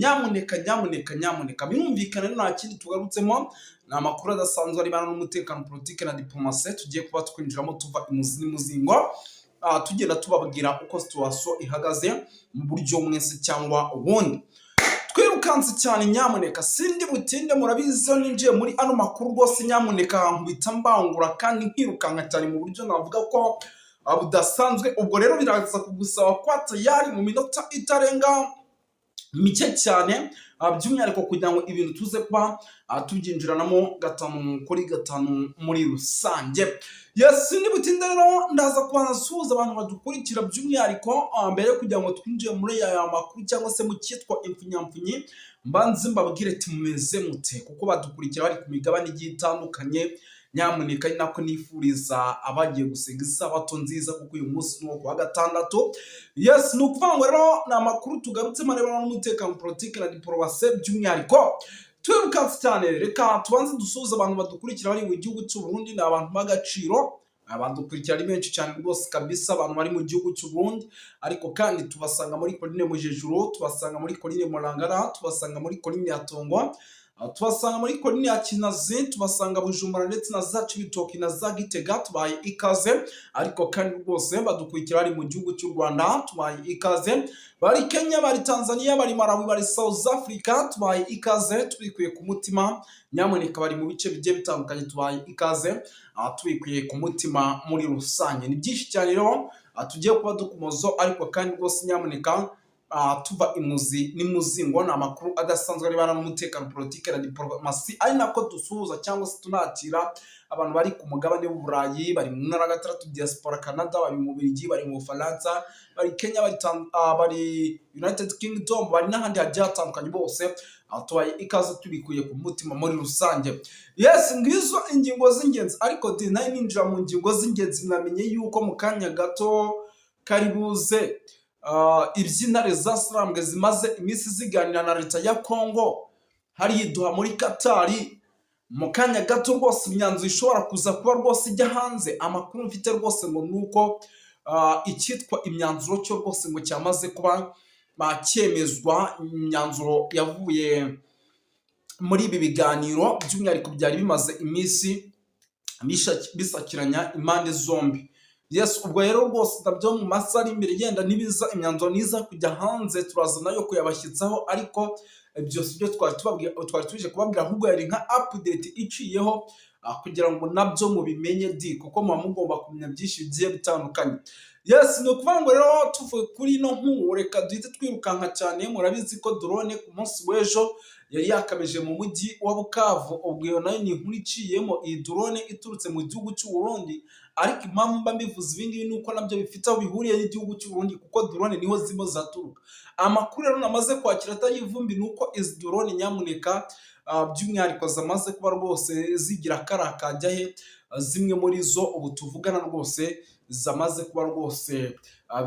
nyamuneka birumvikana nta kindi tugarutsemo ni amakuru adasanzwe aribana n'umutekano politike na diplomasi tugiye kuba twinjiramo tuva imuzi n'umuzingo tugenda tubabwira uko situation ihagaze mu buryo mwese cyangwa ubundi twirukanse cyane nyamuneka sindi butinde murabizo ninjiye muri ano makuru rwose nyamuneka nkubita mbangura kandi nkirukanka cyane mu buryo navuga ko budasanzwe ubwo rero biraza kugusaba kwata yari mu minota itarenga mike cyane by'umwihariko kugira ngo ibintu tuze kuba tubyinjiranamo gatanu kuri gatanu muri rusange. Yes, ni butinde rero ndaza kubanasuhuza abantu badukurikira by'umwihariko mbere kugira ngo twinjiye muri aya makuru cyangwa se mu cyitwa impfunyamfunyi mbanze mbabwire ati mumeze mute kuko badukurikira bari ku migabane igiye itandukanye. Nyamuneka nako nifuriza abagiye gusenga isabato nziza kuko uyu munsi no kwa gatandatu. Yes, nukuvuga ngo rero na makuru tugarutse marebana n'umutekano politike na diplomasi by'umwihariko twirukanse cyane. Reka tubanze dusuhuza abantu badukurikira bari mu gihugu cy'u Burundi ni abantu b'agaciro abadukurikira ari benshi cyane rwose kabisa abantu bari mu gihugu cy'u Burundi ariko kandi tubasanga muri Coline Mujejuru, tubasanga muri Coline Murangara, tubasanga muri Coline ya Tongwa, tubasanga muri Coline ya Kinazi, tubasanga Bujumbura ndetse na za Cibitoke na za Gitega tubaye ikaze ariko kandi rwose badukurikira ari mu gihugu cy'u Rwanda tubaye ikaze, bari Kenya, bari Tanzania, bari Malawi, bari South Africa tubaye ikaze tubikuye ku mutima. Nyamuneka bari mu bice bigiye bitandukanye tubaye ikaze tubikuye ku mutima muri rusange. Ni byinshi cyane rero tugiye kuba dukumozo ariko kandi rwose nyamuneka tuva imuzi n'imuzingo na makuru adasanzwe aribana n'umutekano politike na diplomasi ari nako dusuhuza cyangwa se tunatira abantu bari ku mugabane w'Uburayi, bari mu ntara gatandatu diaspora Canada, bari mu Bubiligi, bari mu Faransa, bari Kenya, bari United Kingdom, bari n'ahandi hagiye hatandukanye bose tubaye ikaze tubikuye ku mutima muri rusange. Yes, ngizo ingingo z'ingenzi ariko nayo ninjira mu ngingo z'ingenzi mwamenye yuko mu kanya gato karibuze iby'intare za Sarambwe zimaze iminsi ziganira na leta ya Congo hari yiduha muri Katari. Mu kanya gato rwose imyanzuro ishobora kuza kuba rwose ijya hanze. Amakuru mfite rwose ngo nuko icyitwa imyanzuro cyo rwose ngo cyamaze kuba cyemezwa. Imyanzuro yavuye muri ibi biganiro by'umwihariko byari bimaze iminsi bisakiranya impande zombi. Yes, ubwo rero rwose ndabyo mu masaha ari imbere yenda nibiza imyanzuro niza kujya hanze turaza nayo kuyabashyitsaho ariko byose byo twari tuje kubabwira ahubwo yari nka update iciyeho kugira ngo nabyo mubimenye kuko mugomba kumenya byinshi bigiye bitandukanye. Yes, no kuvuga ngo rero tuvuye kuri no nkuru reka duhite twirukanka cyane. Murabizi ko drone ku munsi w'ejo yari yakameje mu mujyi wa Bukavu. Ubwo iyo nayo ni inkuru iciyemo iyi drone iturutse mu gihugu cy'u Burundi ariko impamvu mba mbivuze ibingibi nuko nabyo bifite aho bihuriye n'igihugu cy'u Burundi kuko drone niho zimo zaturuka. Amakuru rero namaze kwakira atayivumbi nuko izi drone nyamuneka by'umwihariko zamaze kuba rwose zigira karakajya he. Zimwe muri zo ubu tuvugana rwose zamaze kuba rwose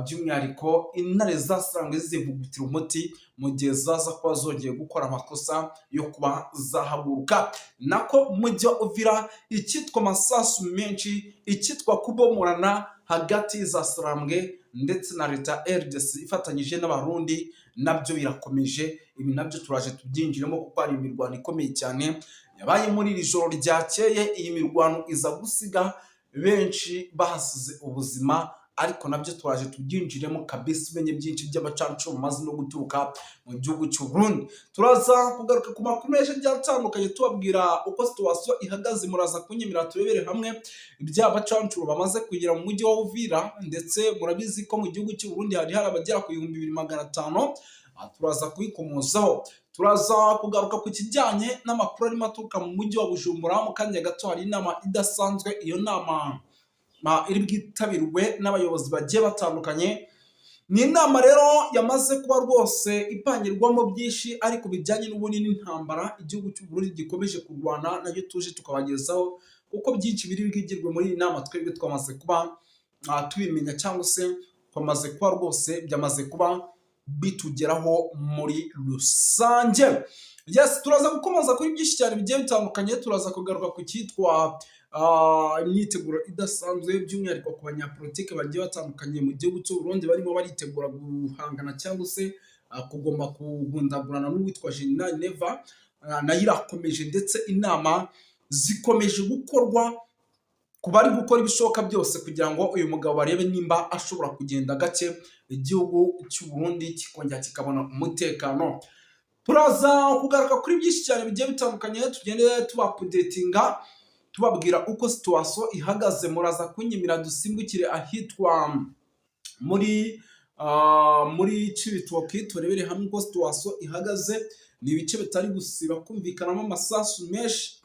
by'umwihariko intare za Sarambwe zivugutira umuti mu gihe zaza kuba zongeye gukora amakosa yo kuba zahaguruka. Nako mujya uvira icyitwa amasasu menshi, icyitwa kubomorana hagati za Sarambwe ndetse na leta RDC ifatanyije n'abarundi nabyo birakomeje. Ibi nabyo turaje tubyinjiremo kuko ari imirwano ikomeye cyane yabaye muri iri joro ryakeye. Iyi mirwano iza gusiga benshi bahasize ubuzima ariko nabyo turaje tubyinjiremo kabisa umenye byinshi by'abacancu maze no guturuka mu gihugu cy'u Burundi. Turaza kugaruka ku makuru menshi byatandukanye tubabwira uko situation ihagaze. Muraza kunyemera turebere hamwe iby'abacancu bamaze kugira mu mujyi wa Uvira ndetse murabizi ko mu gihugu cy'u Burundi hari abagera ku 2500. Turaza kubikomozaho. Turaza kugaruka ku kijyanye n'amakuru arimo aturuka mu mujyi wa Bujumbura. Mu kanya gato hari inama idasanzwe, iyo nama iri bwitabirwe n'abayobozi bagiye batandukanye. Ni inama rero yamaze kuba rwose ipangirwamo byinshi ariko bijyanye n'ubunini n'intambara igihugu cy'u Burundi gikomeje kurwana nayo tuje tukabagezaho kuko byinshi biri bwigirwe muri iyi nama twebwe twamaze kuba tubimenya cyangwa se twamaze kuba rwose byamaze kuba bitugeraho muri rusange. Yes, turaza gukomeza kuri byinshi cyane bigiye bitandukanye. Turaza kugaruka ku cyitwa imyiteguro idasanzwe by'umwihariko ku banyapolitike bagiye batandukanye mu gihugu cy'u Burundi barimo baritegura guhangana cyangwa se kugomba kugundagurana n'uwitwa General Neva nayo irakomeje, ndetse inama zikomeje gukorwa ku bari gukora ibishoboka byose kugira ngo uyu mugabo barebe nimba ashobora kugenda gake igihugu cy'u Burundi kikongera kikabona umutekano. Turaza kugaruka kuri byinshi cyane bigiye bitandukanye, tugende tubapudetinga tubabwira uko situation ihagaze. Muraza kunyimira dusimbukire ahitwa muri Cibitoke turebere hamwe uko situation ihagaze. Ni ibice bitari gusiba kumvikanamo amasasu menshi.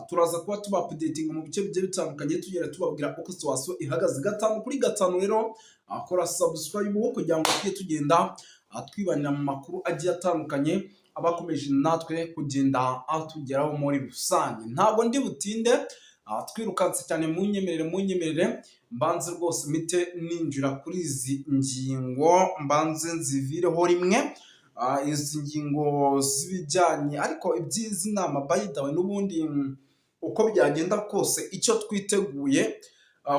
Turaza kuba tubapudetinga mu bice bigiye bitandukanye tugenda tubabwira uko situation ihagaze. 5 kuri 5 rero akora subscribe kugira ngo tujye tugenda twibanira mu makuru agiye atandukanye abakomeje natwe kugenda atugeraho muri rusange. Ntabwo ndi butinde twirukanse cyane, munyemerere mbanze rwose mite ninjira kuri izi ngingo, mbanze nzivireho rimwe. Izi ngingo zibijyanye ariko ibyizi nama by the way n'ubundi uko byagenda kose icyo twiteguye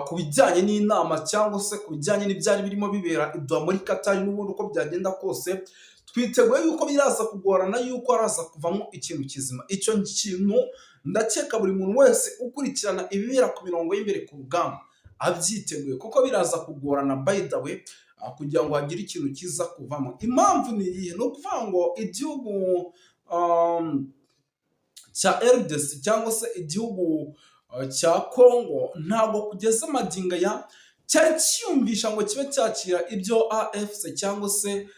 ku bijyanye n'inama cyangwa se ku bijyanye n'ibyari birimo bibera Doha muri Qatar, n'ubundi uko byagenda kose twiteguye yuko biraza kugorana yuko araza kuvamo ikintu kizima. Icyo kintu ndakeka buri muntu wese ukurikirana ibibera ku mirongo y'imbere ku rugamba abyiteguye, kuko biraza kugorana by the way kugira ngo hagire ikintu kiza kuvamo. Impamvu ni iyihe? Ni ukuvuga ngo igihugu cya RDC cyangwa se igihugu cya Congo ntabwo kugeza magingo ya cyari cyiyumvisha ngo kibe cyakira ibyo AFC cyangwa se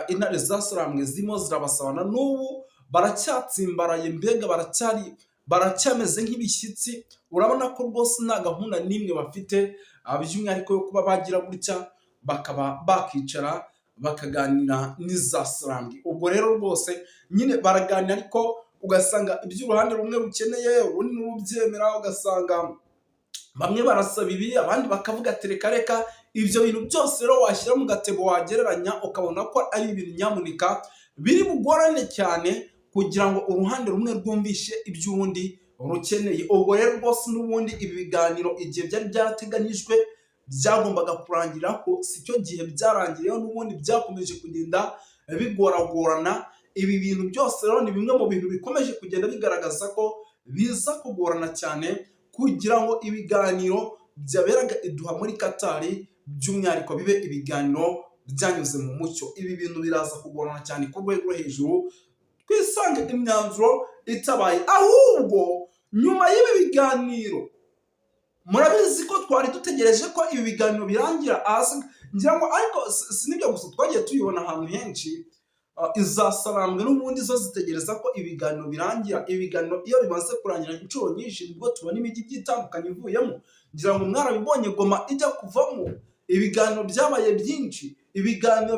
intare zasarambwe zirimo zirabasabana. N'ubu baracyatsimbaraye, mbega baracyameze nk'ibishyitsi. Urabona ko rwose nta gahunda n'imwe bafite, by'umwihariko yo kuba bagira gutya bakaba bakicara bakaganira n'izasarambwe. Ubwo rero rwose nyine baraganira, ariko ugasanga iby'uruhande rumwe rukeneye urundi n'urubyemera, ugasanga bamwe barasaba ibi abandi bakavuga ati reka. Ibyo bintu byose rero washyira mu gatebo wagereranya ukabona ko ari ibintu nyamuneka biri bugorane cyane kugira ngo uruhande rumwe rwumvishe iby'urundi rukeneye. Ubwo rero rwose n'ubundi ibi biganiro igihe byari byarateganijwe byagombaga kurangira ko si cyo gihe byarangiriyeho, n'ubundi byakomeje kugenda bigoragorana. Ibi bintu byose rero ni bimwe mu bintu bikomeje kugenda bigaragaza ko biza kugorana cyane kugira ngo ibiganiro byaberaga Doha muri Qatar by'umwihariko bibe ibiganiro byanyuze mu mucyo. Ibi bintu biraza kugorana cyane ku rwego rwo hejuru, twisange imyanzuro itabaye. Ahubwo nyuma y'ibi biganiro murabizi ko twari dutegereje ko ibi biganiro birangira ngira ngo, ariko sinibyo gusa, twagiye tuyibona ahantu henshi. Izasarambwe n'ubundi zo zitegereza ko ibiganiro birangira. Ibiganiro iyo bimaze kurangira inshuro nyinshi nibwo tubona imijyi itandukanye ivuyemo. Ngira ngo mwarabibonye Goma ijya kuvamo, ibiganiro byabaye byinshi, ibiganiro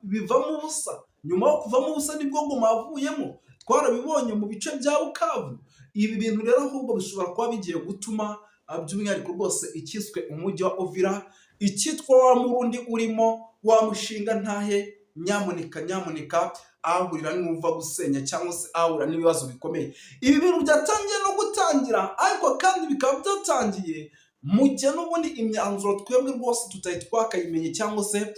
bivamo ubusa. Nyuma yo kuvamo ubusa nibwo Goma yavuyemo, twarabibonye mu bice bya Bukavu. Ibi bintu rero ahubwo bishobora kuba bigiye gutuma by'umwihariko rwose ikiswe umujyi wa Uvira, icyitwa wa Murundi urimo wa mushinga ntahe, nyamuneka ahahurira n'uva gusenya cyangwa se ahahurira n'ibibazo bikomeye. Ibi bintu byatangiye no gutangira, ariko kandi bikaba byatangiye mu gihe n'ubundi imyanzuro twebwe rwose tutari twakayimenye cyangwa se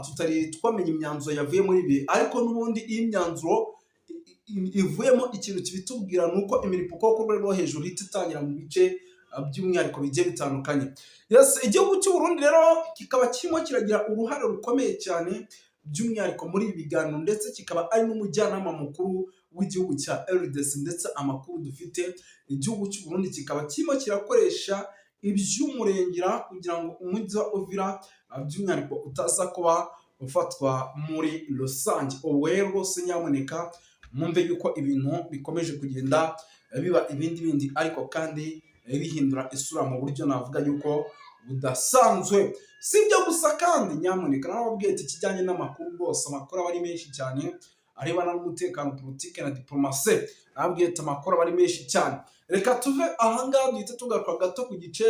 tutari twamenye imyanzuro yavuye muri ibi. Ariko n'ubundi iyi myanzuro ivuyemo ikintu kibitubwira ni uko imiripuko yo ku rwego rwo hejuru ihita itangira mu bice by'umwihariko bigiye bitandukanye. Igihugu cy'u Burundi rero kikaba kirimo kiragira uruhare rukomeye cyane by'umwihariko muri ibi biganiro, ndetse kikaba ari n'umujyanama mukuru w'igihugu cya RDC. Ndetse amakuru dufite, igihugu cy'u Burundi kikaba kirimo kirakoresha iby'umurengera kugira ngo umujyi wa Uvira by'umwihariko utaza kuba ufatwa muri rusange. Ubwo rero rwose nyamuneka mwumve yuko ibintu bikomeje kugenda biba ibindi, ariko kandi bihindura isura mu buryo navuga yuko budasanzwe. Si ibyo gusa kandi nyamuneka nababwiye ati kijyanye n'amakuru rwose, amakuru aba ari menshi cyane arebana n'umutekano, politike na diplomasi. Nababwiye ati amakuru aba ari menshi cyane. Reka tuve ahangaha duhite tugaruka gato ku gice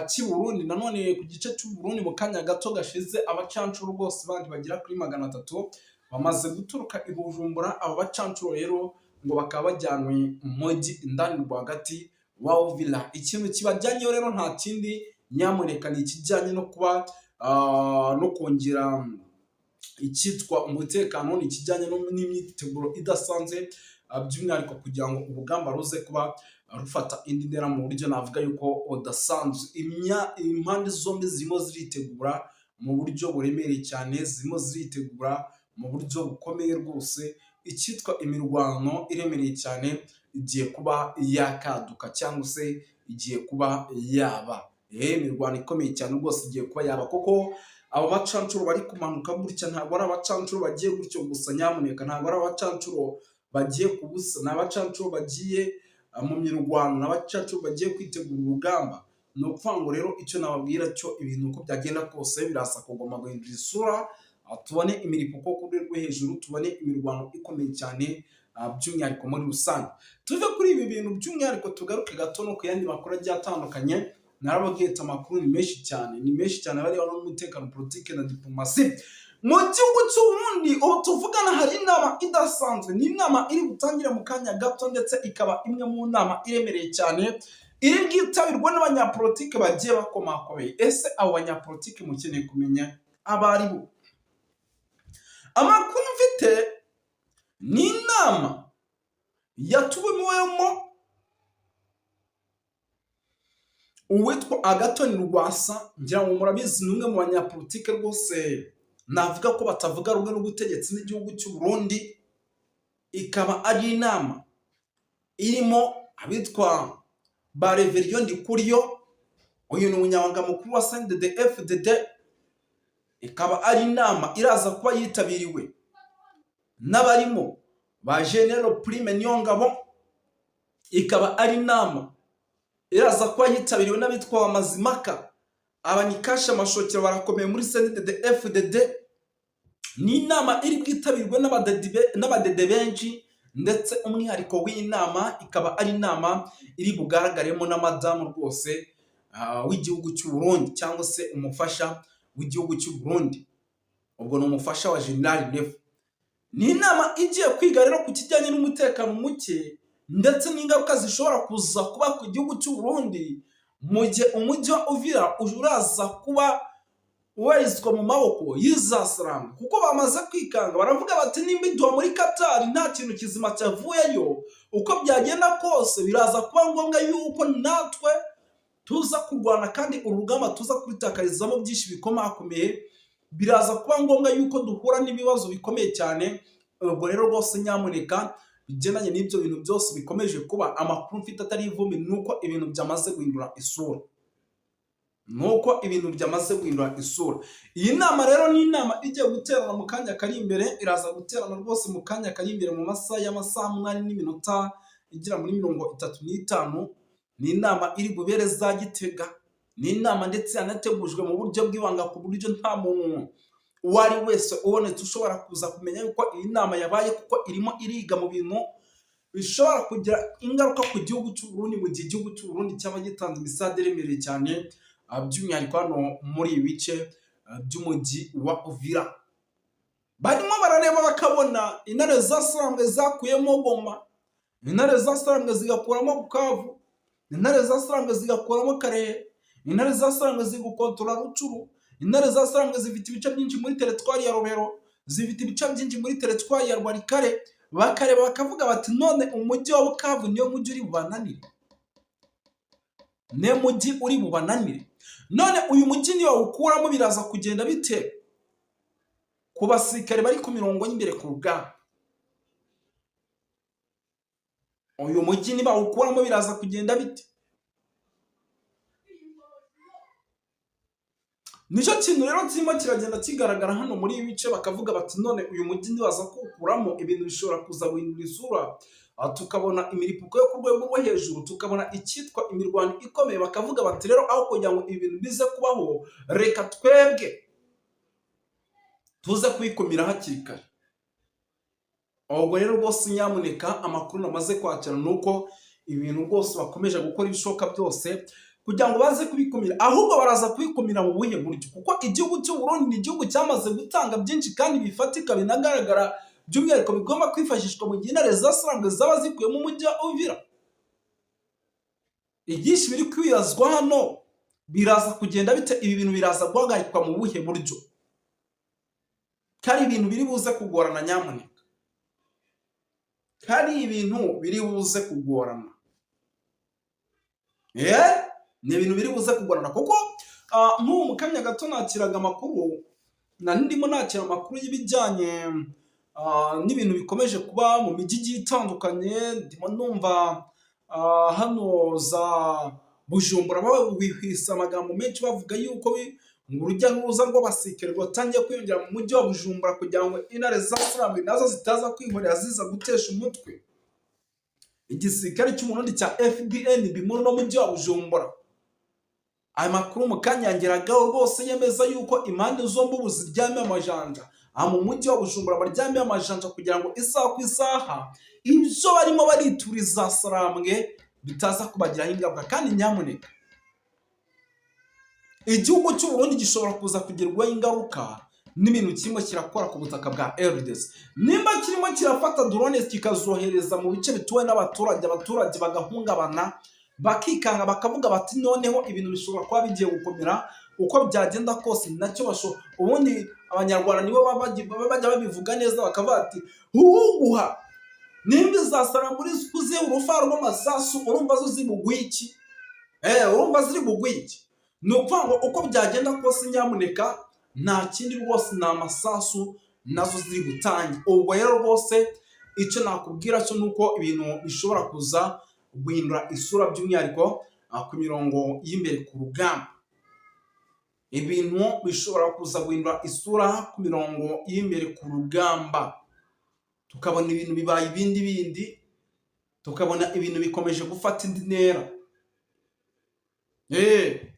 cy'i Burundi. Nanone ku gice cy'u Burundi mu kanya gato gashize, abacancuro rwose bandi bagera kuri 300 bamaze guturuka i Bujumbura. Abo bacancuro rero ngo bakaba bajyanwe mu mujyi indani rwagati wa Uvira. Ikintu kibajyanyeho rero nta kindi nyamuneka ni ikijyanye no kuba no kongera icyitwa umutekano ni ikijyanye n'imyiteguro idasanzwe, by'umwihariko kugira ngo urugamba ruze kuba rufata indi ntera mu buryo navuga yuko udasanzwe. Impande zombi zirimo ziritegura mu buryo buremereye cyane, zirimo ziritegura mu buryo bukomeye rwose. Icyitwa imirwano iremereye cyane igiye kuba yakaduka cyangwa se igiye kuba yaba. Imirwano ikomeye cyane rwose igiye kuba yaba, kuko abo bacancuro bari kumanuka gutya ntabwo ari abacancuro bagiye gutyo gusa, nyamuneka ntabwo ari abacancuro bagiye kubusa, ni abacancuro bagiye mu mirwano, ni abacancuro bagiye kwitegura urugamba. Ni ukuvuga ngo rero icyo nababwira cyo ibintu uko byagenda kose birasa kugomba guhindura isura, tubone imiripuko ku rwego rwo hejuru, tubone imirwano ikomeye cyane by'umwihariko muri rusange. Tuve kuri ibi bintu by'umwihariko tugaruke gato no ku yandi makuru agiye atandukanye. Narababwiye amakuru ni menshi cyane bariho n'umutekano, politike na diplomasi mu gihugu cy'Uburundi. Ubu tuvugana hari inama idasanzwe, ni inama iri gutangire mu kanya gato, ndetse ikaba imwe mu nama iremereye cyane iri bwitabirwa n'abanyapolitike bagiye bakomakomeye. Ese abo banyapolitike mukeneye kumenya abari bo? Amakuru mfite ni inama yatumiwemo uwitwa Agathon Rwasa. Ngira ngo murabizi ni umwe mu banyapolitike rwose navuga ko batavuga rumwe n'ubutegetsi n'igihugu cy'u Burundi. Ikaba ari inama irimo abitwa ba Reverien Ndikuriyo, uyu ni umunyamabanga mukuru wa CNDD-FDD. Ikaba ari inama iraza kuba yitabiriwe n'abarimo ba General Prime Niyongabo. Ikaba ari inama iraza kuba yitabiriwe n'abitwa Mazimaka, Abanikasha Mashokero barakomeye muri CNDD-FDD. Ni inama iri bwitabirwe n'abadede benshi, ndetse umwihariko w'inama ikaba ari inama iri bugaragaremo na madamu rwose w'igihugu cy'u Burundi, cyangwa se umufasha w'igihugu cy'u Burundi. Ubwo ni umufasha wa General Nefu. Ni inama igiye kwiga rero ku kijyanye n'umutekano muke, ndetse n'ingaruka zishobora kuza kuba ku gihugu cy'u Burundi mu gihe umujyi wa Uvira uraza kuba ubarizwa mu maboko y'Izasilamu. Kuko bamaze kwikanga, baravuga bati nimba iduha muri Qatar nta kintu kizima cyavuyeyo, uko byagenda kose biraza kuba ngombwa yuko natwe tuza kurwana, kandi urugamba tuza kubitakarizamo byinshi bikomakomeye. Biraza kuba ngombwa yuko duhura n'ibibazo bikomeye cyane. Ubwo rero rwose nyamuneka bigendanye n'ibyo bintu byose bikomeje kuba, amakuru mfite atari ivumbi nuko ibintu byamaze guhindura isura. Iyi nama rero ni inama igiye guterana mu kanya kari imbere, iraza guterana rwose mu kanya kari imbere mu masaha 8 n'iminota igera muri 35. Ni inama iri bubere za Gitega. Ni inama ndetse yanategujwe mu buryo bw'ibanga, ku buryo nta muntu uwari wese ubonetse ushobora kuza kumenya yuko iyi nama yabaye, kuko irimo iriga mu bintu bishobora kugira ingaruka ku gihugu cy'u Burundi, mu gihe igihugu cy'u Burundi cyaba gitanze imisade iremereye cyane, by'umwihariko hano muri ibi bice by'umujyi wa Uvira. Barimo barareba bakabona intare zasarambwe zakuyemo Goma, intare zasarambwe zigakuramo Bukavu, intare zasarambwe zigakuramo Karehe, intare zasarambwe zigukontrola Rucuru, intare zasarambwe zifite ibice byinshi muri teritwari ya Robero, zifite ibice byinshi muri teritwari ya Rwarikare. Bakareba bakavuga bati none umujyi wa Bukavu niyo mujyi uri bubananire. None uyu mujyi niyo ukuramo biraza kugenda bite ku basirikare bari ku mirongo y'imbere ku rugamba? Uyu mujyi niba ukuramo biraza kugenda bite? Nicyo kintu rero kirimo kiragenda kigaragara hano muri ibi bice. Bakavuga bati none uyu mujyi nibaza kuwukuramo ibintu bishobora kuza guhindura isura, tukabona imiripuko yo ku rwego rwo hejuru, tukabona icyitwa imirwano ikomeye. Bakavuga bati rero aho kugira ngo ibintu bize kubaho, reka twebwe tuze kwikumira hakiri kare. Ubwo rero rwose nyamuneka amakuru namaze kwakira nuko ibintu rwose bakomeje gukora ibishoboka byose kugira ngo baze kubikumira, ahubwo baraza kubikumira mu buhe buryo? Kuko igihugu cy'u Burundi ni igihugu cyamaze gutanga byinshi kandi bifatika binagaragara, by'umwihariko bigomba kwifashishwa mu gihe intare zasarambwe zaba zikuye mu mujyi wa Uvira. Ibyinshi biri kwiyazwa hano biraza kugenda bite? Ibi bintu biraza guhagarikwa mu buhe buryo? kari ibintu biri buze kugorana nyamuneka, kari ibintu biri buze kugorana, ni ibintu biri buze kugorana kuko nk'ubu mu kanya gato nakiraga amakuru, ndimo nakira amakuru y'ibijyanye n'ibintu bikomeje kuba mu mijyi igiye itandukanye. Ndimo numva hano za Bujumbura bihwisa amagambo menshi bavuga yuko urujya n'uruza rw'abasirikare rwatangiye kwiyongera mu mujyi wa Bujumbura kugira ngo intare z'Abasilamu nazo zitaza kwihorera ziza gutesha umutwe igisirikare cy'umurundi cya FDN muri no mujyi wa Bujumbura. Aya makuru mu kanya yangeragaho rwose yemeza yuko impande zombi ubu ziryamiye amajanja, mu mujyi wa Bujumbura baryamiye amajanja kugira ngo isaha ku isaha ibyo barimo barituriza Sarambwe bitaza kubagiraho ingaruka. Kandi nyamuneka, igihugu cy'u Burundi gishobora kuza kugerwaho ingaruka n'ibintu kirimo kirakora ku butaka bwa RDC. Nimba kirimo kirafata drones kikazohereza mu bice bituwe n'abaturage, abaturage bagahungabana bakikanga bakavuga bati noneho ibintu bishobora kuba bigiye gukomera uko byagenda kose. Nacyo ubundi abanyarwanda nibo bajya babivuga neza bakavuga ati uhuguha nimba izasara muri kuze urufaro rw'amasasu urumva zo zibugwiki, urumva ziri bugwiki. Ni ukuvuga ngo uko byagenda kose nyamuneka nta kindi rwose ni amasasu nazo ziri butange. Ubwo rero rwose icyo nakubwira cyo nuko ibintu bishobora kuza guhindura isura by'umwihariko ku mirongo y'imbere ku rugamba. Ibintu bishobora kuza guhindura isura ku mirongo y'imbere ku rugamba, tukabona ibintu bibaye ibindi, tukabona ibintu bikomeje gufata indi ntera.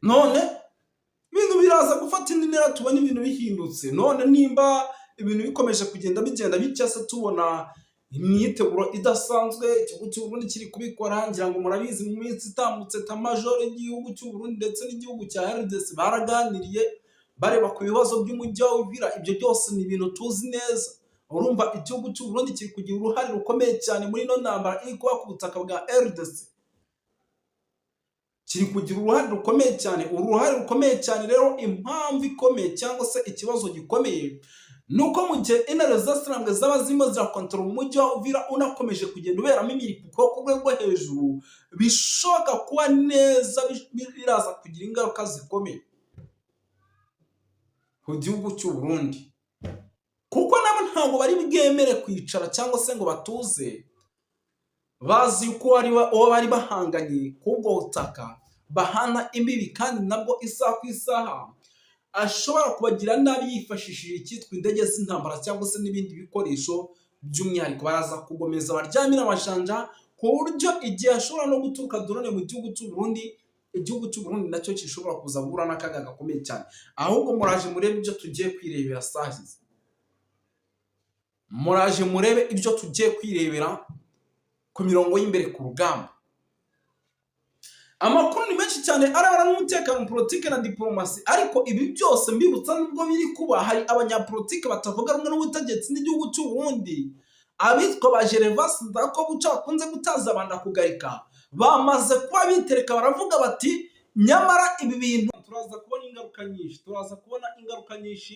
None ibintu biraza gufata indi ntera, tubona ibintu bihindutse. None nimba ibintu bikomeje kugenda bitya se tubona imyiteguro idasanzwe igihugu cy'u Burundi kiri kubikora. Ngira ngo murabizi mu minsi itambutse Major y'igihugu cy'u Burundi ndetse n'igihugu cya RDC baraganiriye bareba ku bibazo by'umujyi wa Uvira. Ibyo byose ni ibintu tuzi neza. Urumva igihugu cy'u Burundi kiri kugira uruhare rukomeye cyane muri no ntambara iri kuba ku butaka bwa RDC, kiri kugira uruhare rukomeye cyane. Uruhare rukomeye cyane rero, impamvu ikomeye cyangwa se ikibazo gikomeye nuko mu gihe intare z'Abasilamu zaba zirimo zirakontorora umujyi wa Uvira unakomeje kugenda uberamo imirimo ku rwego hejuru, bishoboka kuba neza biraza kugira ingaruka zikomeye ku gihugu cy'u Burundi, kuko nabo ntabwo bari bwemere kwicara cyangwa se ngo batuze bazi ko uwo bari bahanganye k'ubwo butaka bahana imbibi, kandi nabwo isaha ku isaha ashobora kubagira nabi yifashishije icyitwa indege z'intambara cyangwa se n'ibindi bikoresho by'umwihariko. Baraza kugomeza baryamira amajanja ku buryo igihe ashobora no guturuka drone mu gihugu cy'u Burundi, igihugu cy'u Burundi nacyo gishobora kuza guhura n'akaga gakomeye cyane. Ahubwo muraje murebe ibyo tugiye kwirebera sahize, muraje murebe ibyo tugiye kwirebera ku mirongo y'imbere ku rugamba. Amakuru ni menshi cyane arabara n'umutekano, politike na diplomasi, ariko ibi byose mbibutsa nubwo biri kuba hari abanyapolitike batavuga rumwe n'ubutegetsi n'igihugu cy'u Burundi, abitwa ba Gervas Ndirakobuca bakunze gutaza abanda kugarika, bamaze kuba bitereka baravuga bati nyamara ibi bintu turaza kubona ingaruka nyinshi,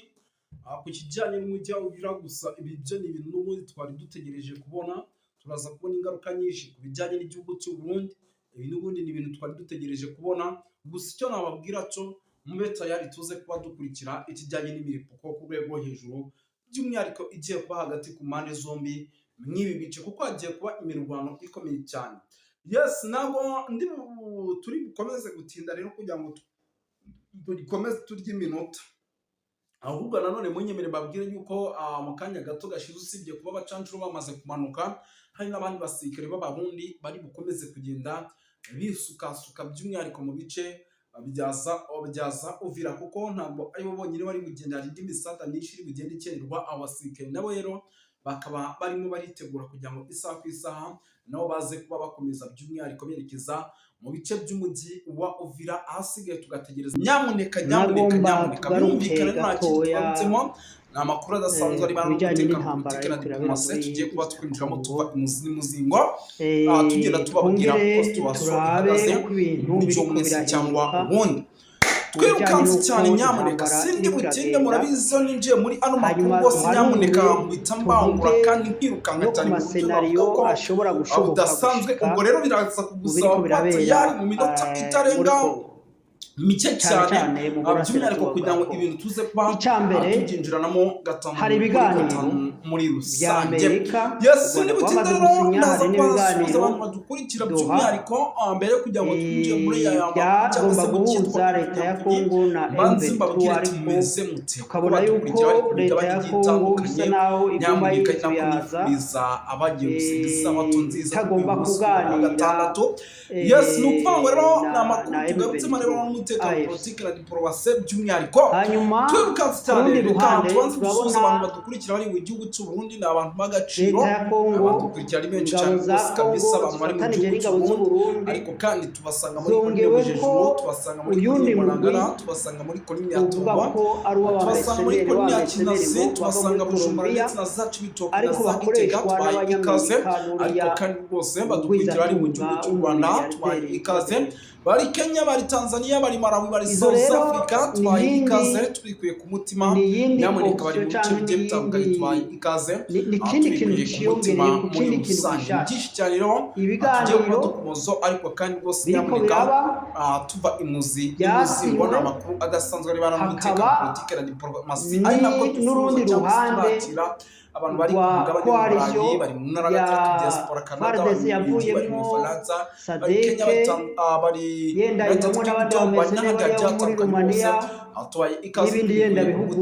ku kijyanye n'umujyi wa Uvira. Gusa ibi byo ni ibintu n'ubundi twari dutegereje kubona. Turaza kubona ingaruka nyinshi ku bijyanye n'igihugu cy'u Burundi. Ibi n'ubundi ni ibintu twari dutegereje kubona. Gusa icyo nababwira cyo mube tayari tuze kuba dukurikira ikijyanye n'imirimo ku rwego hejuru, by'umwihariko igiye kuba hagati ku mpande zombi mw'ibi bice, kuko hagiye kuba imirwano ikomeye cyane. Yes, ntabwo turi bukomeze gutinda rero kugira ngo dukomeze turya iminota, ahubwo nanone munyemere babwire yuko mu kanya gato gashize usibye kuba abacancuro bamaze kumanuka, hari n'abandi basirikare b'abarundi bari bukomeze kugenda bisukasuka by'umwihariko mu bice byaza Uvira, kuko ntabwo aribo bonyine bari kugenda, hari indi misada myinshi iri bugenda ikererwa. Abasirikare nabo rero bakaba barimo baritegura kugira ngo isaha ku isaha nabo baze kuba bakomeza by'umwihariko berekeza mu bice by'umujyi wa Uvira, ahasigaye tugategereza. Nyamuneka birumvikana nta kintu twarutsemo, ni amakuru adasanzwe ari bana n'umutekano, politike na diplomasi tugiye kuba twinjiramo tuva imuzi n'umuzingo, tugenda tubabwira uko situwasiyo ihagaze mu buryo bumwe cyangwa ubundi. twirukanse cyane nyamuneka sindi butinde murabizi ninjiye muri ano makuru rwose nyamuneka nkubita mbangura kandi nkirukanka cyane mu scenario ashobora gushoboka udasanzwe ubwo rero biraza kugusaba kwata yari mu minota itarenga mike cyane by'umwihariko kugira ngo ibintu tuze kuba tubyinjiranamo gatanu muri rusange. Yes ni butinde rero ndaza kubasubiza abantu badukurikira by'umwihariko mbere kugira ngo twinjire muri ya cyangwa se guhuza leta ya Kongo na M23 tumeze mute ukabona yuko leta ya Kongo bisa naho igomba yiyaza abagiye gusigiza abatunziza tagomba kuganira. Yes ni ukuvuga rero n'amakuru tugarutse marero n'umutekano politiki na diplomasi by'umwihariko twirukanse cyane kandi tubanze dusubiza abantu badukurikira bari mu gihugu cy'u Burundi n'abantu b'agaciro abadukurikira ari benshi cyane rwose kabisa abantu bari mu gihugu cy'u Burundi ariko kandi tubasanga muri Kongo hejuru tubasanga muri Managara tubasanga muri Kolini ya Tumba tubasanga muri Kolini ya Kinazi tubasanga Bujumbura ndetse na za Cibitoke na za Gitega twaye ikaze ariko kandi bose badukurikira ari mu gihugu cy'u Rwanda twaye ikaze bari Kenya bari Tanzania bari Malawi bari South Africa twaye ikaze tubikuye ku mutima nyamuneka bari mu bice bigiye bitandukanye twaye ikaze ikindi kintu cyiyongereye ku kindi kintu byinshi cyane rero tugiye kuba dukomozo ariko kandi rwose nyamuneka tuva imuzi mbona amakuru adasanzwe ari bana n'umutekano politiki na diplomasi ari nabwo n'urundi ruhande abantu bari kugabanya bari mu ntara ya diaspora Canada bari mu Faransa bari Kenya bari yendamo n'abandi bameze neza muri Romania atuye ikaze n'ibindi yenda bihugu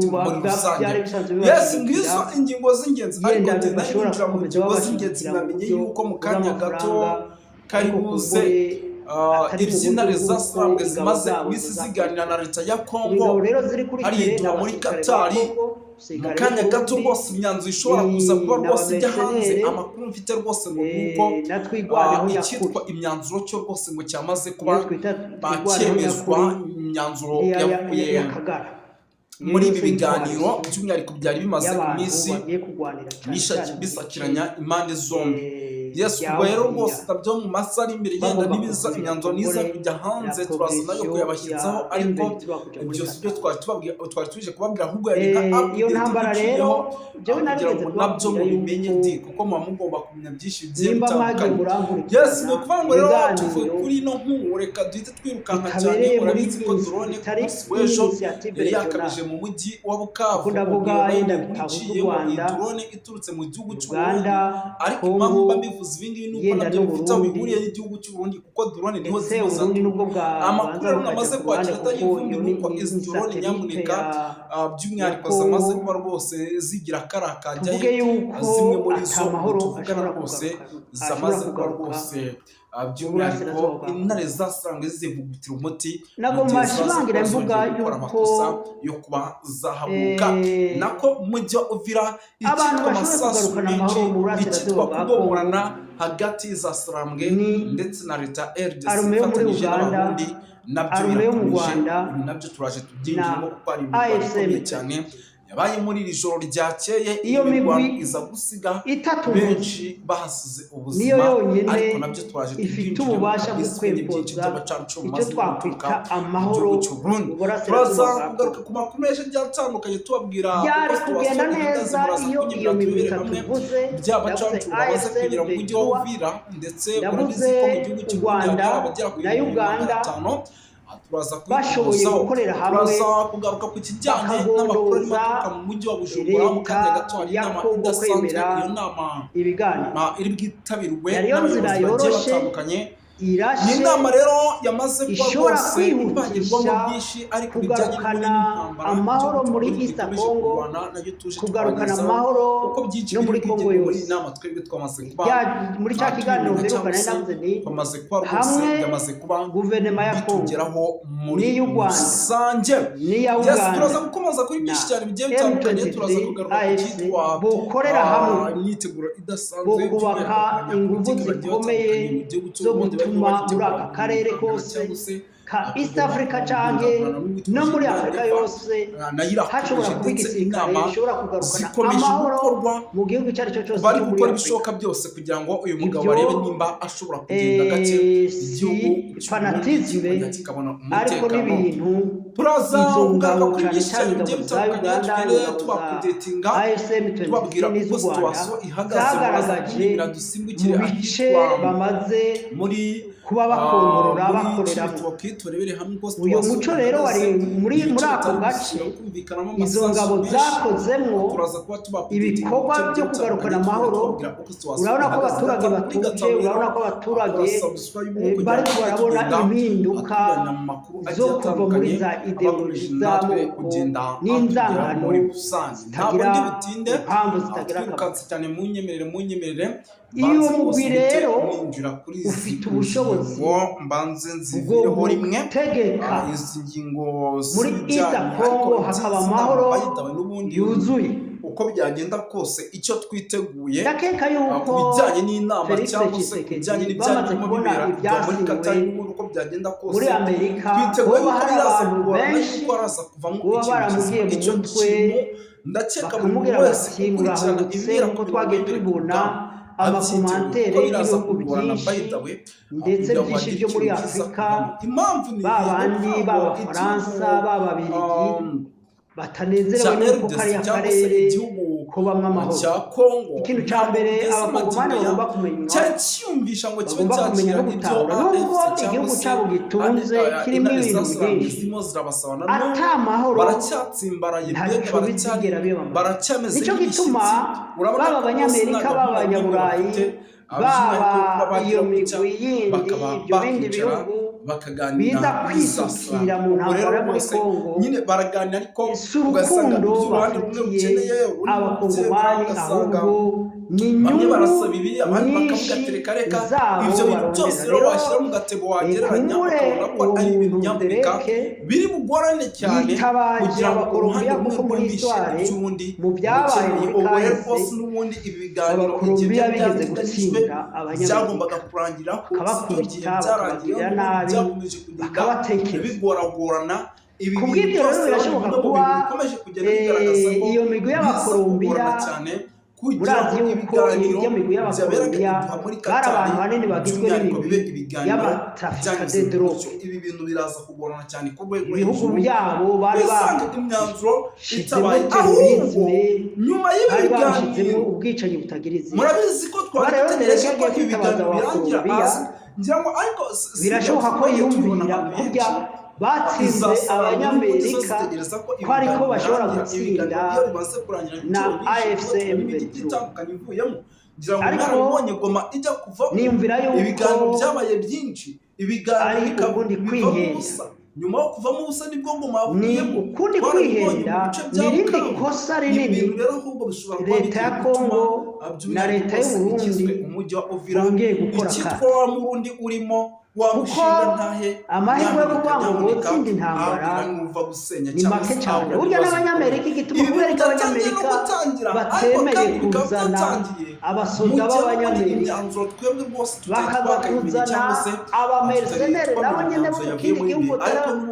byari bisanzwe yes ngizo ingingo z'ingenzi ariko ndashobora mu ingingo z'ingenzi namenye yuko mu kanya gato kari buze iby'intare zasambwe zimaze imisi ziganira na leta ya Kongo ari muri Katari mu kanya gato rwose imyanzuro ishobora kuza kuba rwose ijya hanze amakuru mfite rwose ngo nuko icyitwa imyanzuro cyo rwose ngo cyamaze kuba bakemezwa imyanzuro yavuye muri ibi biganiro by'umwihariko byari bimaze iminsi bisakiranya impande zombi. Yes ubwo rero rwose tabyo mu masaha ari imbere yenda nibiza imyanzuro niza kujya hanze turaza nayo kuyabashyizaho ariko ibyo sibyo twari tuje kubabwira ahubwo yari iyo ntambara rero byo nabyo mubimenye ndi kuko mugomba kumenya byinshi bigiye bitandukanye. Yes ni ukuvuga ngo rero tuvuye kuri no nkuru reka duhite twirukanka cyane murabizi ko drone w'ejo yari yakabije mu mujyi wa Bukavu ndavuga yenda bitavuye mu Rwanda drone iturutse mu gihugu cy'u Burundi ariko impamvu babivuze ibindi nuko nabyo bifite bihuriye n'igihugu cy'u Burundi kuko drone niho ziza amakuru namaze kwakira atayivumbi nuko izi drone nyamuneka by'umwihariko zamaze kuba rwose zigira karakajyaye zimwe muri zo tuvugana rwose zamaze kuba rwose by'umwihariko intare zasambwe zivugutira umuti nagomashimangire mvuga yuko yo kuba zahabuka nako mujya uvira icyitwa amasasu menshi icyitwa kubomorana hagati za Sarambwe ndetse na leta RDC ifatanyije n'abarundi nabyo nabyo turaje tubyinjiramo kuko ari ibintu cyane yabaye muri iri joro ryakeye iyo migwi iza gusiga itatu benshi bahasize ubuzima ariko nabyo twaje ifite ububasha bwo kwempoza icyo twakwita amahoro turaza kugaruka ku makuru menshi byatandukanye tubabwira byari kugenda neza iyo migwi itatu ivuze by'abacacu babaze kugira mu mujyi wa Uvira ndetse murabizi ko mu gihugu cy'u Rwanda na Uganda bashoboye gukorera hamwe kugaruka ku kijyanye n'amakuru arimo aturuka mu mujyi wa Bujumbura mu kanya gato hari inama idasanzwe iyo nama iri bwitabirwe n'abayobozi bagiye batandukanye ni inama rero yamaze kuba rwose ibagirwamo byinshi ariko bijyanye n'intambara amahoro muri East Congo kugarukana amahoro no muri Congo yose inama twebwe twamaze kuba muri cya kiganiro mberukana navuze ni twamaze kuba rwose yamaze kuba guverinoma ya Congo muri rusange yes turaza gukomeza kuri byinshi cyane bigiye bitandukanye turaza kugaruka ku cyitwa bukorera hamwe imyiteguro idasanzwe kubaka ingufu zikomeye zo gutuma muri aka karere kose ka East Africa canke no muri Afrika yose hashobora kuba igisirikare gishobora kugarukana amahoro mu gihugu cyari cyo cyose bari gukora ibishoboka byose kugira ngo uyu mugabo arebe nimba ashobora kugenda gake igihugu fanatisme ariko n'ibintu izo ngabo cyane cyane ingabo za Uganda AFCM 23 n'iz'u Rwanda zagaragaje mu bice bamaze kuba bakorora bakoreramo. Uyu muco rero wari muri ako gace izo ngabo zakozemo ibikorwa byo kugarukana amahoro. Urabona ko abaturage batuje, urabona ko abaturage bari barabona impinduka zo kuva muri za ideoloji z'amoko n'inzangano zitagira impamvu zitagira akamaro. Iyo mugwi rero ufite ubushobozi bwo gutegeka muri East Congo hakaba amahoro yuzuye. Uko byagenda kose icyo twiteguye ndakeka yuko bijyanye n'inama cyangwa se bijyanye n'ibyarimo bibera muri Qatar uko byagenda kose muri Amerika twiteguye ko hari abantu benshi kuva mu baramugiye mu mutwe ndakeka buri wese ukurikirana ibibera ko twagiye tubona amakomantere y'ibihugu byinshi ndetse byinshi byo muri Afurika babandi b'Abafaransa b'Ababiligi batanezerewe n'uko kariya karere ko bamwe amahoro. Ikintu cya mbere abakongomani bagomba kumenya no gutahura nubwo igihugu cyabo gitunze kirimo ibintu byinshi ata mahoro ntacyo bizigera bibamo. Nicyo gituma baba Abanyamerika baba Abanyaburayi baba iyo migwi yindi ibyo bindi bihugu biza kwisukira mu ntambara muri Kongo nyine baraganira ariko urukundo bafitiye abakongomani ahubwo ni inyungu nyinshi zabo ibyo bintu byose rero washyira mu gatebo wagereranya ukabona ko ari ibintu nyamerika biri bugorane cyane kugira ngo uruhande rumwe rwumvishe iby'undi mu byabaye muri kahise n'ubundi ibi biganiro Abakolombiya bigeze gutsinda byagombaga kurangira bakabakubita bakabagirira nabi bakabatekereza bigoragorana. Kubw'ibyo rero birashoboka kuba iyo migwi y'Abakolombiya urazi yuko iyo migwi y'Abakolombiya bari abantu banini bagizwe n'imigwi y'amatrafika de drogue. Ibi bintu biraza kugorana cyane ku rwego ibihugu byabo bari bashyizemo terorisme, nyuma bari bashyizemo ubwicanyi butagira izina. murabizi ko twarategereje ko ibi biganiro birangira birashoboka ko yumvira kurya batsinze Abanyamerika ko ariko bashobora gutsinda na AFCM ariko niyumvira yuko ibiganiro byabaye byinshi, ibiganiro ukundi kwihenda nyuma yo kuvamo ubusa nibwo ngoma ni ukundi kwihenda n'irindi kosa rinini leta ya Kongo na leta y'u Burundi bongeye gukora kandi urimo kuko amahirwe yo kuvuga ngo gutsinda intambara ni make cyane. Burya n'Abanyamerika igituma kubereka Abanyamerika batemeye kuzana abasoda b'Abanyamerika bakaza kuzana abamercenere nabo nyine bo mu kindi gihugu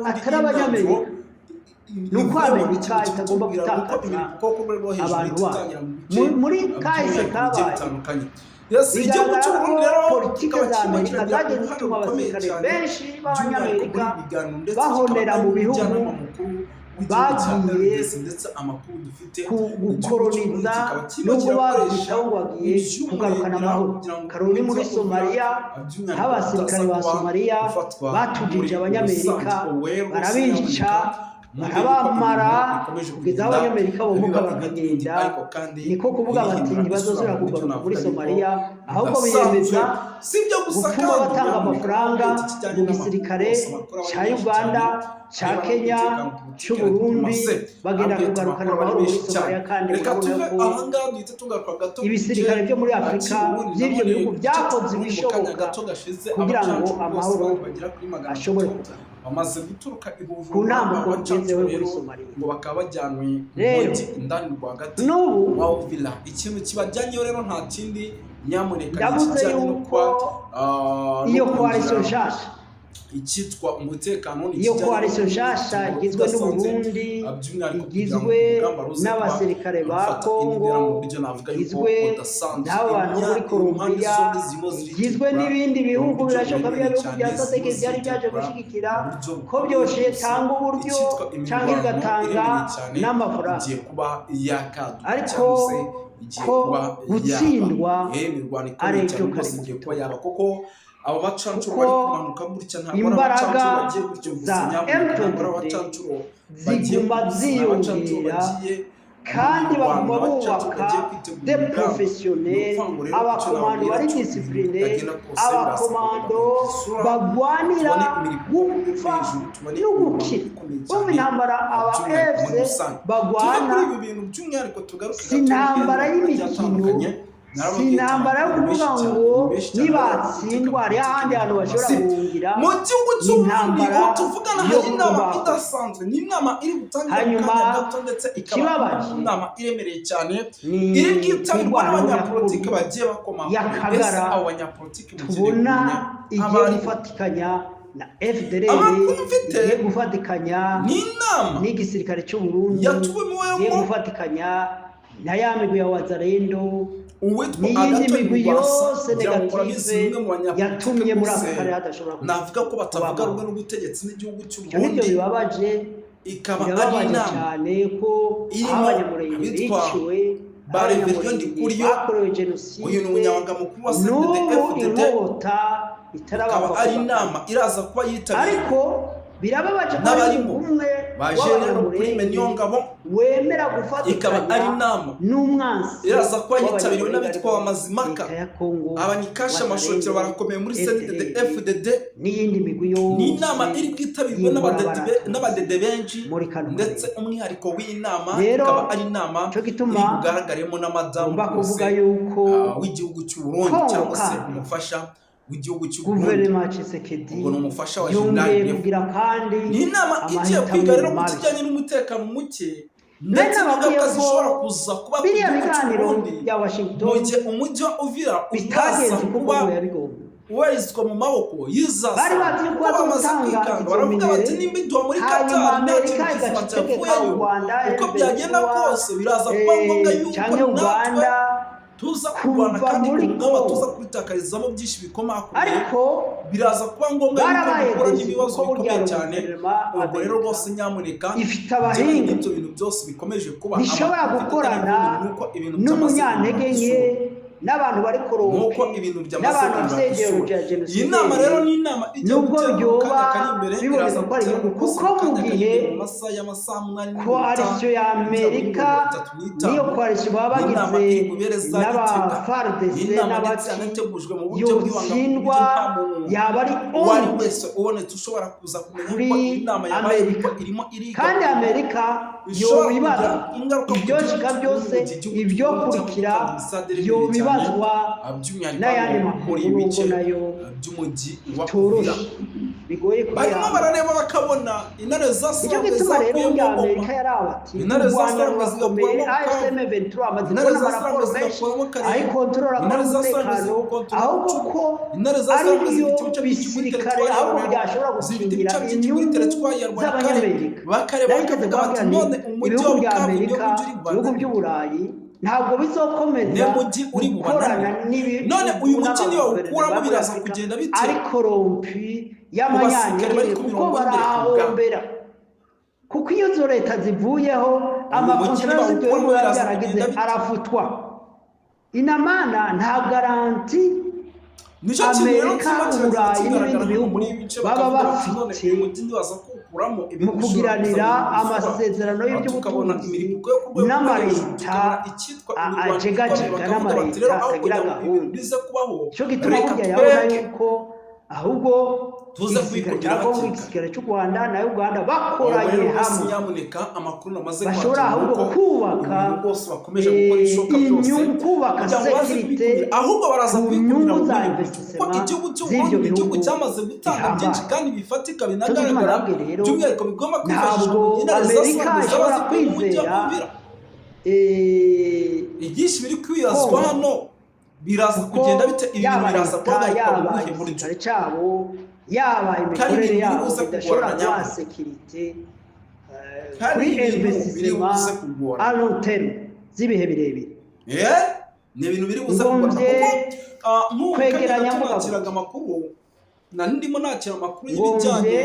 atari Abanyamerika. Nuko Amerika itagomba gutakaza abantu babo muri kahise kabaye. Igihugu cy'u Burundi rero politiki za Amerika zagiye zituma abasirikare benshi b'Abanyamerika bahonera mu bihugu bagiye gukoroniza nubwo babitaho ngo bagiye kugarukana amahoro. Karoni muri Somaliya nk'abasirikare ba Somaliya batujije Abanyamerika barabica barabamara kugeza aho Abanyamerika bomuka bakagenda. Niko kuvuga bati ntibazozera kugaruka muri Somaliya, ahubwo biyemeza gutuma batanga amafaranga mu gisirikare cya Uganda, cya Kenya, cy'u Burundi, bagenda kugarukana amahoro muri Somaliya. Kandi urabona ko ibisirikare byo muri Afurika by'ibyo bihugu byakoze ibishoboka kugira ngo amahoro ashobore kugaruka. bamaze guturuka ku ntambuko bagezeho muri Somaliya ngo bakaba bajyanwe indani rwagati wa Uvira. Ikintu kibajyanyeho rero nta kindi nyamuneka kijyanye no kwa iyo coalition nshasha icyitwa umutekano iyo koalisiyo nshasha igizwe n'Uburundi, igizwe n'abasirikare ba Kongo, igizwe n'abantu muri Colombia, igizwe n'ibindi bihugu birashoboka bihugu bya SADC byari byaje gushyigikira ko byose tanga uburyo cyangwa bigatanga n'amafaranga, ariko ko gutsindwa ari icyo kare yaba koko abo bacancuro bari kumanuka gutya ntabwo imbaraga za M23 ziguma ziyongera kandi baguma bubaka de professionnel, abakomando bari discipline, abakomando bagwanira gupfa no gukira. Umva intambara aba FC bagwana si intambara y'imikino, si intambara yo kuvuga ngo nibatsindwa ari ahandi hantu bashobora guhungira. Mu gihugu cy'Uburundi tuvugana hari inama idasanzwe, ni inama iri gutangira gato ndetse ikaba inama iremereye cyane iri bwitabirwa n'abanyapolitiki bagiye bakoma ese abo banyapolitiki tubona igiye gufatikanya na FDLR, igiye gufatikanya n'igisirikare cy'u Burundi, igiye gufatikanya na ya migwi ya Wazalendo n'iyindi migwi yose negative yatumye muri aka karere hadashobora kuba. Navuga ko batavuga rumwe n'ubutegetsi n'igihugu cy'u Burundi, nibyo bibabaje, ikaba ari inama cyane ko abanyamurenge biciwe, bakorewe jenoside, uyu ni umunyamabanga mukuru wa CNDD-FDD, ikaba ari inama iraza kuba yitabiriwe, ariko birababaje ko umwe wemera gufatikanya n'umwansi iraza kuba yitabiriwe n'abitwa Mazimaka, abanyikasha amashotero barakomeye muri CNDD-FDD n'iyindi migwi yose. Ni inama iri bwitabirwe n'abadede benshi, ndetse umwihariko w'inama ikaba ari inama iri bugaragaremo na madamu w'igihugu cy'u Burundi cyangwa se umufasha w'igihugu cy'u Burundi, guverinoma Tshisekedi ubwo n'umufasha wa Jenerali. Ni inama igiye kwiga rero ku kijyanye n'umutekano muke ndetse n'ingaruka zishobora kuza kuba ku gihugu cy'u Burundi mu gihe umujyi wa Uvira utaza kuba ubarizwa mu maboko y'izasa. Bamaze kwikanga baravuga bati nimba iduha muri Qatar nta kintu gifata yavuyeyo, uko byagenda kose biraza kuba ngombwa yuko natwe tuza kurwana kandi kungaba tuza kwitakarizamo byinshi bikomakomeye, ariko biraza kuba ngombwa yuko dukora n'ibibazo bikomeye cyane. Ubwo rero rwose nyamuneka ifite abahinga, ibyo bintu byose bikomeje kuba bishobora gukorana n'umunyantege nke n'abantu bari kuronka n'abantu bafite bya jenoside. Iyi nama rero ni inama igiye gutera kari imbere, biraza ko ari kuko mu gihe koalisiyo ya Amerika niyo koalisiyo baba bagize n'aba FARDC n'abaki yotsindwa yaba ari wese ubonetse ushobora kuza kumenya ko inama yabaye irimo iriga, kandi Amerika yobibaza ibyo shika byose ibyo kurikira yobibaza n'ayandi makuru y'uko nayo by'umujyi bigoye barimo barareba bakabona intare icyo gituma rero muri Amerika yarabati intare zakomeye AFM 23 amaze kubona amaraporo menshi aho kontrola umutekano, ahubwo ko ari yo bisirikare aho byashobora gukingira inyungu z'abanyamerika. bakareba bati none umujyi wa Amerika ibihugu by'Uburayi ntabwo bizokomeza gukorana n'ibi. None uyu mujyi niyo ukuramo biraza kugenda bite? Ariko rompi y'amanyanyeri kuko barahombera, kuko iyo zo leta zivuyeho amakontrasi y'igihugu yaragize arafutwa. Inamana nta garanti Amerika, Uburayi n'ibindi bihugu baba bafite mu kugiranira amasezerano y'ubutunzi n'amaleta ajegajega n'amaleta atagira gahunda. Cyo gituma burya yabona yuko ahubwo igisirikare cy'u Rwanda na Uganda bakoranye hamwe bashobora ahubwo kubaka inyungu, kubaka sekirite ku nyungu za investisema z'ibyo bihugu cyamaze gutanga byinshi kandi bifatika binagaragara, by'umwihariko bigomba kwifashishwa mu Amerika ishobora kwizera ibyinshi biri kwiyazwa hano biraza kugenda bite ibintu biraza kuba mu buryo cyabo yaba imikorere yabo bidashobora kuba security kuri investissement à long terme z'ibihe birebire ni ibintu biri buze kugorana kuko kwegeranya amakuru na ndimo nakira amakuru y'ibijyanye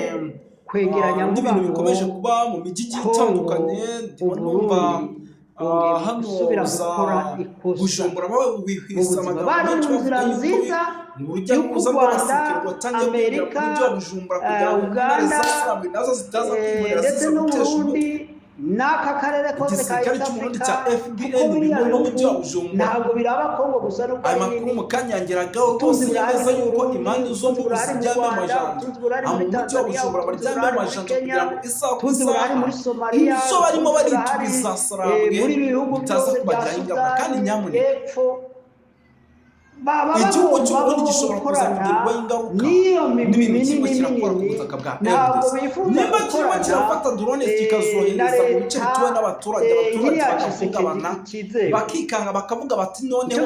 kwegeranya ibintu bikomeje kuba mu mijyi itandukanye ndumva hano Bujumbura wihwisa amagambo inzira nziza y'u Rwanda, Amerika, Uganda ndetse n'Uburundi n'aka karere kose ka East Africa ntabwo biraba Kongo gusa n'ubwo aya makuru mukanyangiragaho rwose neza yuko impande zo mu zijyamo amajanja umucyo w'Ubujumbura baryamye amajanja kugira ngo isaha ibyo barimo baritubiza sarabwe bitaza kubagiraho ingaruka kandi nyamuneka igihugu cy'uburundi gishobora kuza kugirwaho ingaruka n'ibintu kimwe kirakora ku butaka bwa RDC niba kirimo kirafata drone kikazohereza mu bice bituwe n'abaturage bakahungabana bakikanga bakavuga bati noneho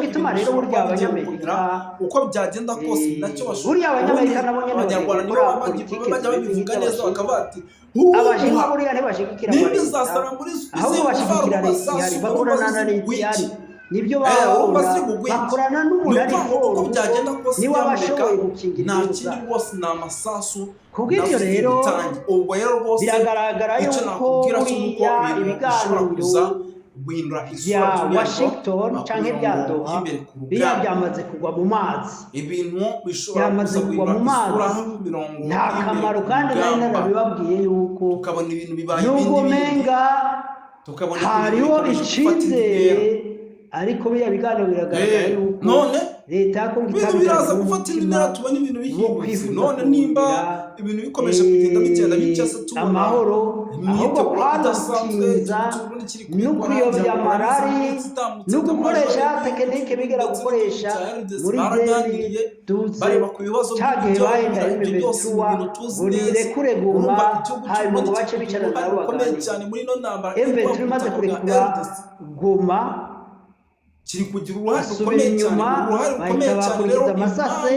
uko byagenda kose nacyo bashobora abanyarwanda nibo bajya babivuga neza bakavuga ati abashinwa buriya ntibashigikira nibyo bakorana n'umunariko niwe abashoboye gukingiriza kubw'ibyo rero biragaragara yuko buriya ibiganiro bya Washington canke bya Doha biriya byamaze kugwa mu mazi byamaze kugwa mu mazi nta kamaro kandi nari narabibabwiye yuko nubwo menga hariho icizere ariko biriya biganiro biragaragara yuko leta ya Kongo biraza gufata intera tubona ibintu bihindutse none nimba ibintu bikomeje kugenda bigenda bicyase tubona amahoro ahubwo kwadasanzwe no kuyobya marari no gukoresha tekinike bigera gukoresha muri deni bareba ku bibazo by'ibyo bimetuwa burire kureguma hanyuma ngo bace bicara nabo baganira M23 imaze kurekura Goma kiri kugira uruhare rukomeye cyane rero amasase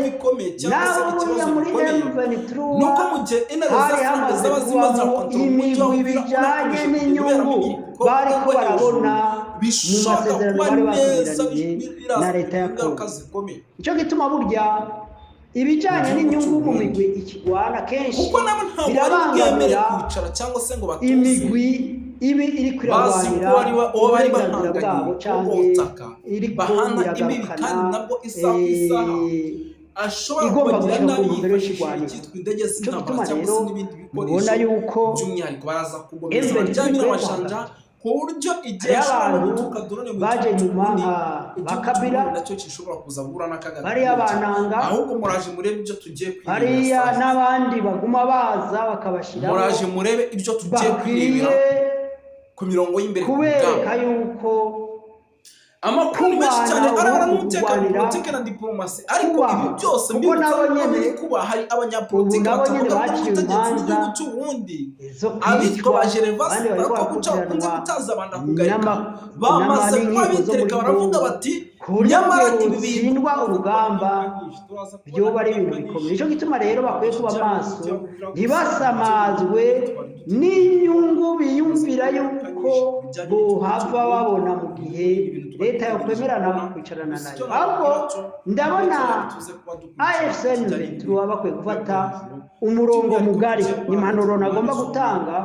n'aburiya muri M23 nuko mu gihe hari hamaze kubaho imigwi bijyanye n'inyungu bari ko barabona mu masezerano bari bagiranye na leta ya Kongo. Icyo gituma burya ibijyanye n'inyungu mu migwi ikigwana kenshi birabangamira imigwi ibi iri kwirwanira uburenganzira bwabo cyangwa iri kubigarukana igomba gushyira ku mbere y'ikigwaniro. Icyo gituma rero mubona yuko ku buryo igihe abantu baje nyuma bakabira bariya bananga ahubwo muraje murebe ibyo tugiye kwirira bariya n'abandi baguma baza bakabashira muraje murebe ibyo tugiye kwirira ku mirongo y'imbere kubereka yuko amakuru menshi cyane arabana n'umutekano na diplomasi ariko ibi byose mbibona kuba hari abanyapolitiki batavuga ubutegetsi bw'igihugu cy'uburundi abitwa ba Gervasi bariko kunze gutaza abanda kugarika bamaze kuba bitereka baravuga bati nyamara ibi bindwa urugamba byo bari ibintu bikomeye. Icyo gituma rero bakwiye kuba maso ntibasamazwe n'inyungu biyumvira yuko bohava babona mu gihe leta yakwemerana kwicarana nayo. ahubwo ndabona AFCN bakwiye gufata umurongo mugari, impanuro nagomba gutanga,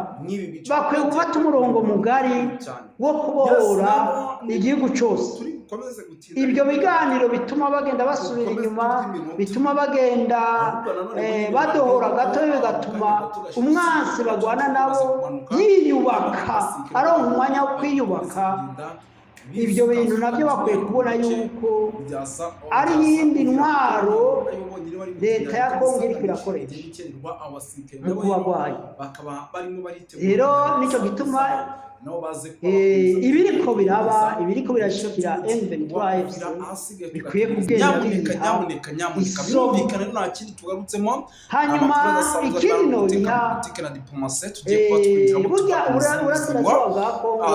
bakwiye gufata umurongo mugari wo kubohora igihugu cyose. Ibyo biganiro bituma bagenda basubira inyuma, bituma bagenda badohora gato, bigatuma umwansi bagwana nabo yiyubaka, aronka umwanya wo kwiyubaka. Ibyo bintu nabyo bakwiye kubona yuko ari iyindi ntwaro leta ya Kongo iri kwirakoresha mu kubagwanya. Rero nicyo gituma ibiriko biriko birashikira M23 bikwiye kugenda biha birumvikana nta kindi tugarutsemo hanyuma ikindi nonya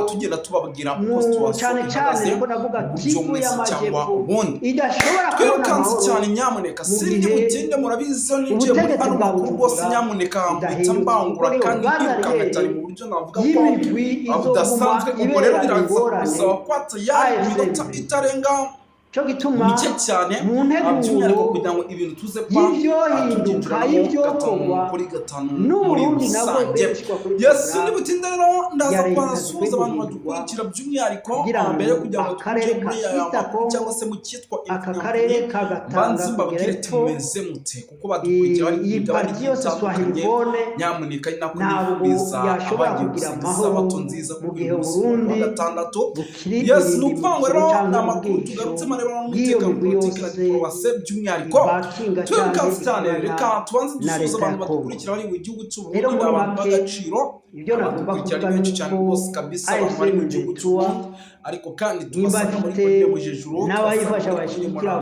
tugenda tubabwira uko situation ihagaze ko navuga tipu y'amajyepfo idashobora kwirukansa cyane nyamuneka sindi butinde murabizi ninjiye muri ano makuru rwose nyamuneka mpita mbangura kandi kwirukanka cyane mu buryo navuga ko budasanzwe ubwo rero biraza gusaba kwata yari iminota itarenga cyo gituma mike cyane by'umwihariko kugira ngo ibintu tuze kwa y'ibyohinduka kuri gatanu n'uburundi nabwo yes ndi butinde rero ndaza kwanasuhuza abantu badukurikira by'umwihariko mbere kugira ngo tujye muri cyangwa se mu cyitwa aka karere kagatanga mbabwire tumeze mute kuko badukurikira iyi parti yose Swahilifone nyamuneka inako ntabwo yashobora kugira amahoro mu gihe Burundi gatandatu yes n'ukwangwa rero n'amakuru tugarutse umutekano politiki na diplomasi by'umwihariko twirukansa cyane reka tubanze dusuhuza abantu badukurikira bari mu gihugu cy'Uburundi n'abantu b'agaciro badukurikira ari benshi cyane rwose kabisa abantu bari mu gihugu cy'Uburundi ariko kandi tubasanga muri Kongo mu Jejuru n'abayifasha bashyigikira